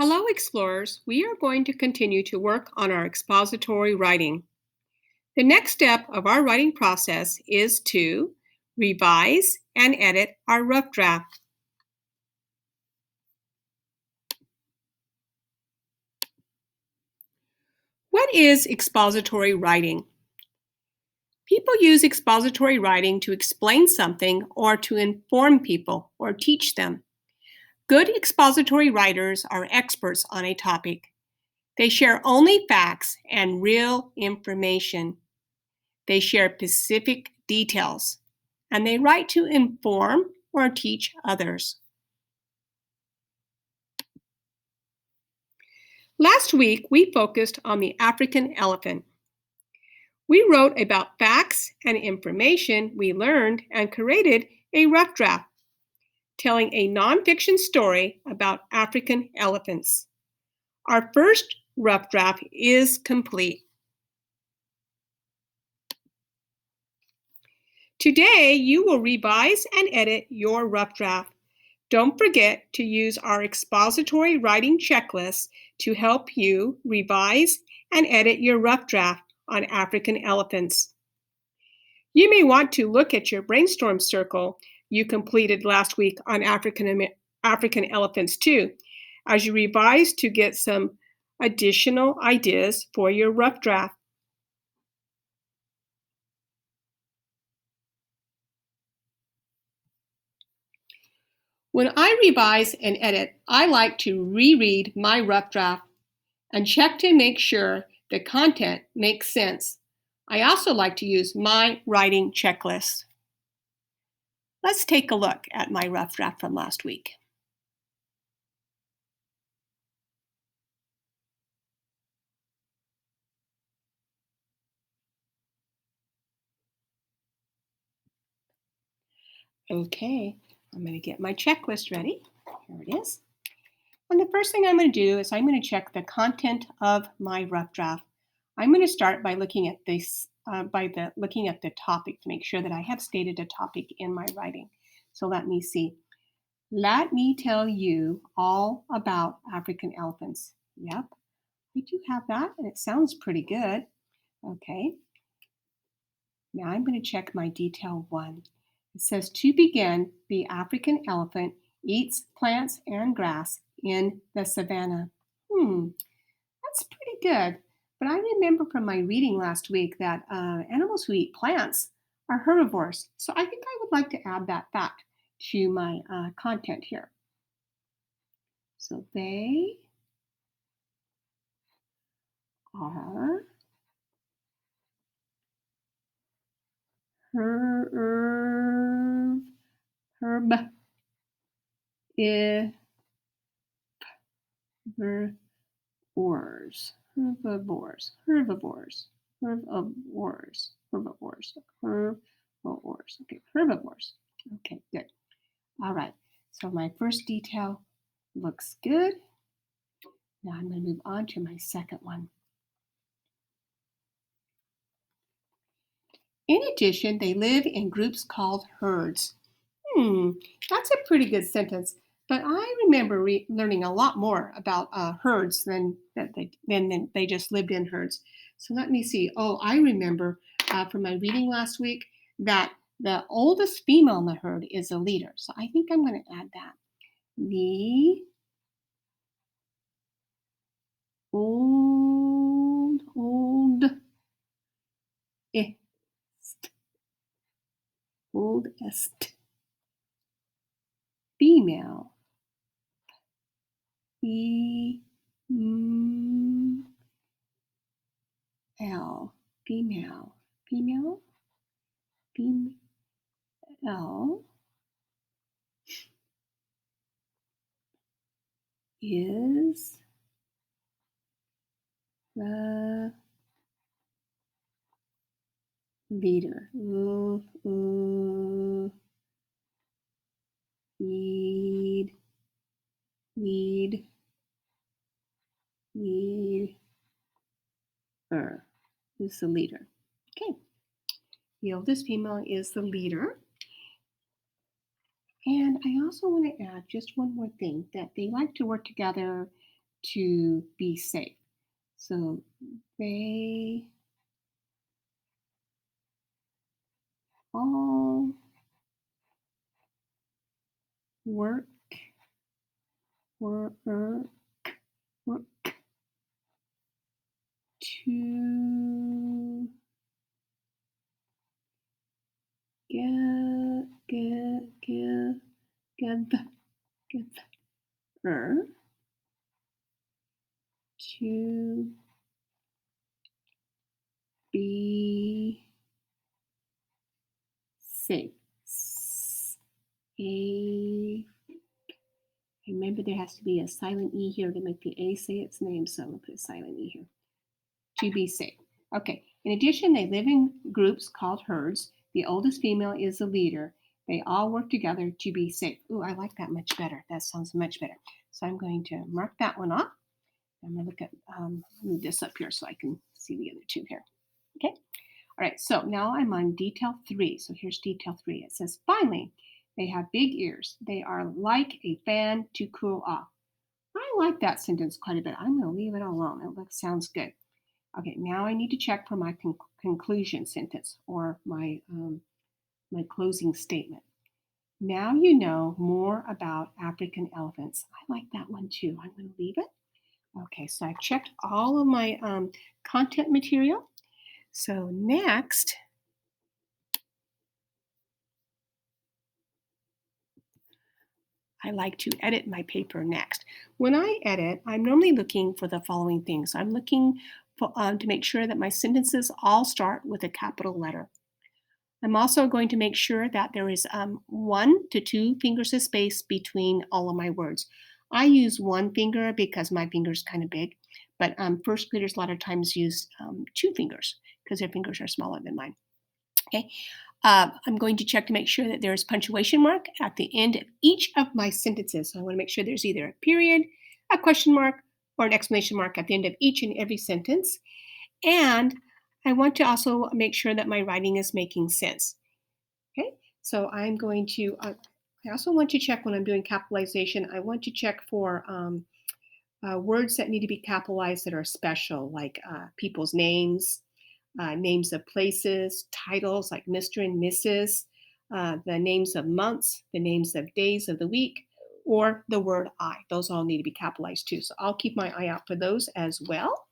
Hello, explorers. We are going to continue to work on our expository writing. The next step of our writing process is to revise and edit our rough draft. What is expository writing? People use expository writing to explain something or to inform people or teach them. Good expository writers are experts on a topic. They share only facts and real information. They share specific details, and they write to inform or teach others. Last week, we focused on the African elephant. We wrote about facts and information we learned and created a rough draft, telling a nonfiction story about African elephants. Our first rough draft is complete. Today, you will revise and edit your rough draft. Don't forget to use our expository writing checklist to help you revise and edit your rough draft on African elephants. You may want to look at your brainstorm circle you completed last week on African elephants too, as you revise to get some additional ideas for your rough draft. When I revise and edit, I like to reread my rough draft and check to make sure the content makes sense. I also like to use my writing checklist. Let's take a look at my rough draft from last week. Okay, I'm going to get my checklist ready. Here it is. And the first thing I'm going to do is I'm going to check the content of my rough draft. I'm going to start by looking at this looking at the topic to make sure that I have stated a topic in my writing. So let me see. Let me tell you all about African elephants. Yep, we do have that, and it sounds pretty good. Okay, now I'm going to check my detail 1. It says, to begin, the African elephant eats plants and grass in the savanna. That's pretty good. But I remember from my reading last week that animals who eat plants are herbivores. So I think I would like to add that fact to my content here. So they are herbivores. Herbivores, herbivores, herbivores, herbivores, herbivores, herbivores. Okay, herbivores. Okay, good. All right. So my first detail looks good. Now I'm going to move on to my second one. In addition, they live in groups called herds. That's a pretty good sentence. But I remember learning a lot more about herds than they just lived in herds. So let me see. Oh, I remember from my reading last week that the oldest female in the herd is a leader. So I think I'm going to add that. The oldest female female is the leader. Leader is the leader. Okay. The oldest female is the leader. And I also want to add just one more thing, that they like to work together to be safe. So they all work, work, work to together to be safe. A. Remember, there has to be a silent E here to make the A say its name, so I'm going to put a silent E here. To be safe. Okay. In addition, they live in groups called herds. The oldest female is the leader. They all work together to be safe. Ooh, I like that much better. That sounds much better. So I'm going to mark that one off. I'm going to look at, move this up here so I can see the other two here. Okay. All right. So now I'm on detail 3. So here's detail 3. It says, finally, they have big ears. They are like a fan to cool off. I like that sentence quite a bit. I'm going to leave it alone. It sounds good. Okay, now I need to check for my conclusion sentence or my closing statement. Now you know more about African elephants. I like that one too. I'm going to leave it. Okay, so I've checked all of my content material. So next, I like to edit my paper next. When I edit, I'm normally looking for the following things. I'm looking for, to make sure that my sentences all start with a capital letter. I'm also going to make sure that there is 1 to 2 fingers of space between all of my words. I use 1 finger because my finger is kind of big, but first graders a lot of times use 2 fingers because their fingers are smaller than mine. Okay, I'm going to check to make sure that there is punctuation mark at the end of each of my sentences. So I want to make sure there's either a period, a question mark, or an exclamation mark at the end of each and every sentence. And I want to also make sure that my writing is making sense. Okay, so I'm going to, I also want to check when I'm doing capitalization, I want to check for words that need to be capitalized that are special, like people's names, names of places, titles like Mr. and Mrs., the names of months, the names of days of the week, or the word I. Those all need to be capitalized too. So I'll keep my eye out for those as well.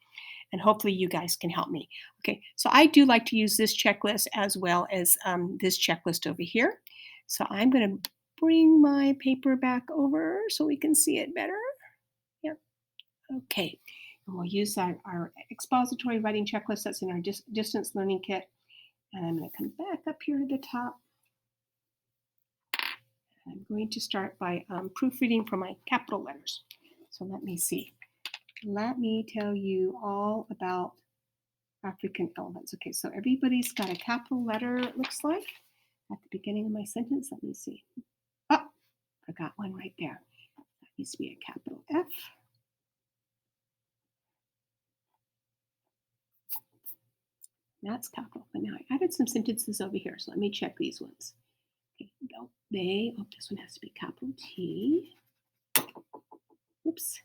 And hopefully you guys can help me. Okay, so I do like to use this checklist as well as this checklist over here. So I'm going to bring my paper back over so we can see it better. Yep. Okay. And we'll use our expository writing checklist that's in our distance learning kit. And I'm going to come back up here to the top. I'm going to start by proofreading for my capital letters. So let me see. Let me tell you all about African elephants. Okay, so everybody's got a capital letter, it looks like, at the beginning of my sentence. Let me see. Oh, forgot one right there. That needs to be a capital F. That's capital. But now I added some sentences over here, so let me check these ones. Okay, go. They, oh, this one has to be capital T. Oops.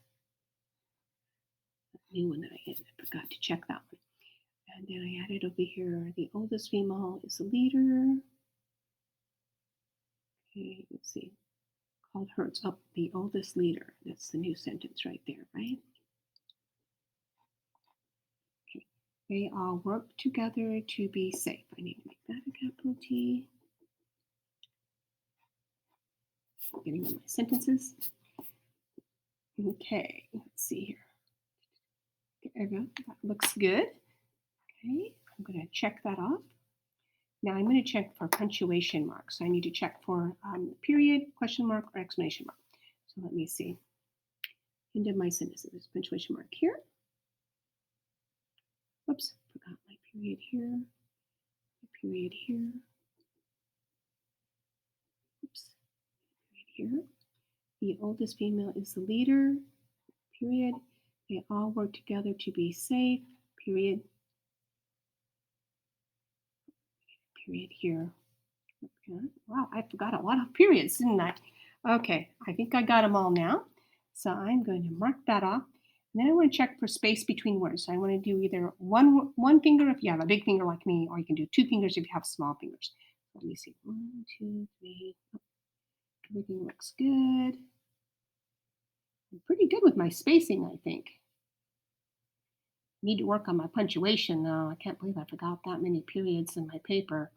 New one that I forgot to check that one. And then I added over here, the oldest female is the leader. Okay, let's see. Called herds. Oh, the oldest leader. That's the new sentence right there, right? Okay. They all work together to be safe. I need to make that a capital T. Getting on my sentences. Okay, let's see here. There we go. That looks good. Okay, I'm going to check that off. Now I'm going to check for punctuation marks. So I need to check for period, question mark, or exclamation mark. So let me see. End of my sentences. Punctuation mark here. Whoops, forgot my period here. My period here. Oops, period here. The oldest female is the leader. Period. They all work together to be safe. Period. Period here. Okay. Wow, I forgot a lot of periods, didn't I? Okay, I think I got them all now. So I'm going to mark that off. And then I want to check for space between words. So I want to do either one finger if you have a big finger like me, or you can do two fingers if you have small fingers. Let me see. 1, 2, 3. Everything looks good. I'm pretty good with my spacing, I think. Need to work on my punctuation though. I can't believe I forgot that many periods in my paper.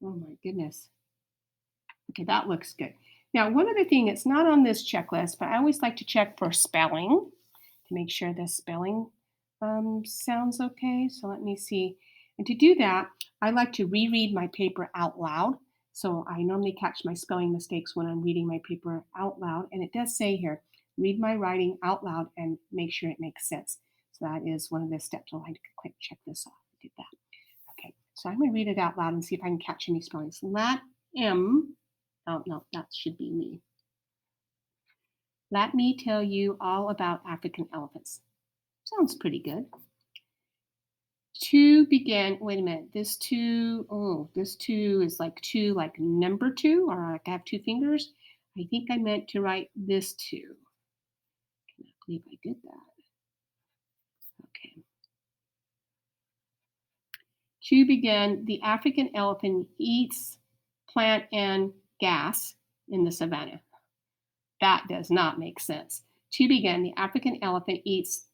Oh my goodness. Okay, that looks good. Now, one other thing, it's not on this checklist, but I always like to check for spelling to make sure the spelling sounds okay. So let me see. And to do that, I like to reread my paper out loud. So I normally catch my spelling mistakes when I'm reading my paper out loud. And it does say here, read my writing out loud and make sure it makes sense. So that is one of the steps. I'll have to quick check this off. I did that. Okay, so I'm going to read it out loud and see if I can catch any spellings. Oh, no, that should be me. Let me tell you all about African elephants. Sounds pretty good. To begin, wait a minute, this two is like two, like number two, or like I have two fingers. I think I meant to write this two. I cannot believe I did that. Okay. To begin, the African elephant eats plant and gas in the savannah. That does not make sense. To begin, the African elephant eats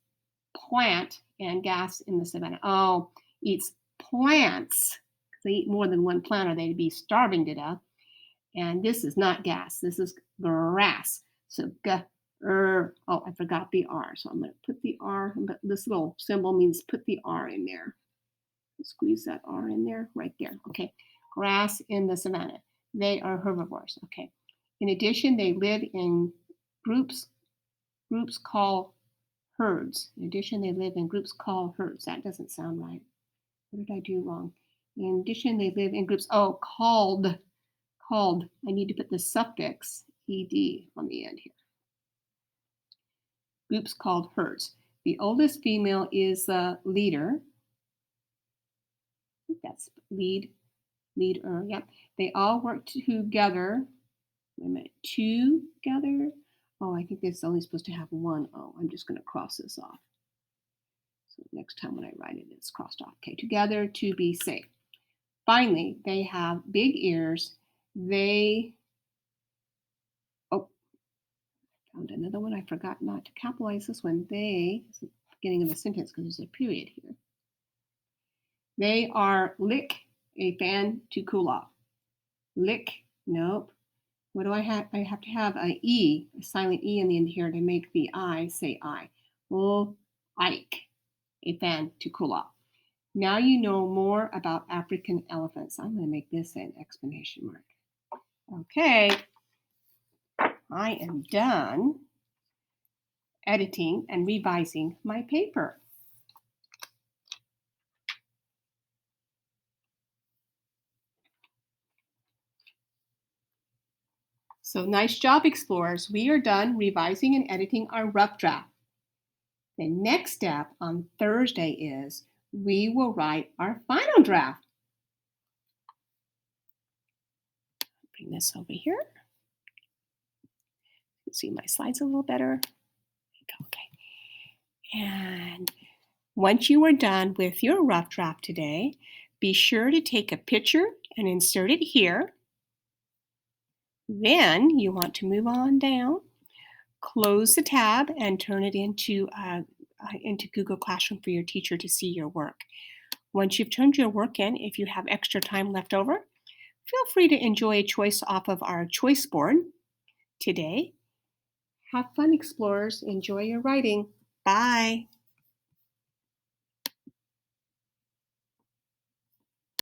plant and gas in the savannah. Oh, eats plants. They eat more than one plant or they'd be starving to death. And this is not gas. This is grass. So oh, I forgot the R. So I'm going to put the R, but this little symbol means put the R in there. Squeeze that R in there, right there. Okay, grass in the savannah. They are herbivores. Okay. In addition, they live in groups called herds. In addition, they live in groups called herds. That doesn't sound right. What did I do wrong? In addition, they live in groups. Oh, called. I need to put the suffix ed on the end here. Groups called herds. The oldest female is the leader. I think that's leader. Yep. They all work together. Wait a minute. Together. Oh, I think this is only supposed to have one O. I'm just going to cross this off. So next time when I write it, it's crossed off. Okay, together to be safe. Finally, they have big ears. Found another one. I forgot not to capitalize this one. They, it's the beginning of the sentence because there's a period here. They are lick a fan to cool off. Lick, nope. What do I have? I have to have a silent E in the end here to make the I say I. Well, Ike, a fan to cool off. Now you know more about African elephants. I'm going to make this an exclamation mark. Okay, I am done editing and revising my paper. So nice job, explorers. We are done revising and editing our rough draft. The next step on Thursday is we will write our final draft. Bring this over here. You can see my slides a little better. Okay. And once you are done with your rough draft today, be sure to take a picture and insert it here. Then you want to move on down, close the tab, and turn it into Google Classroom for your teacher to see your work. Once you've turned your work in, if you have extra time left over, feel free to enjoy a choice off of our choice board today. Have fun, explorers. Enjoy your writing. Bye.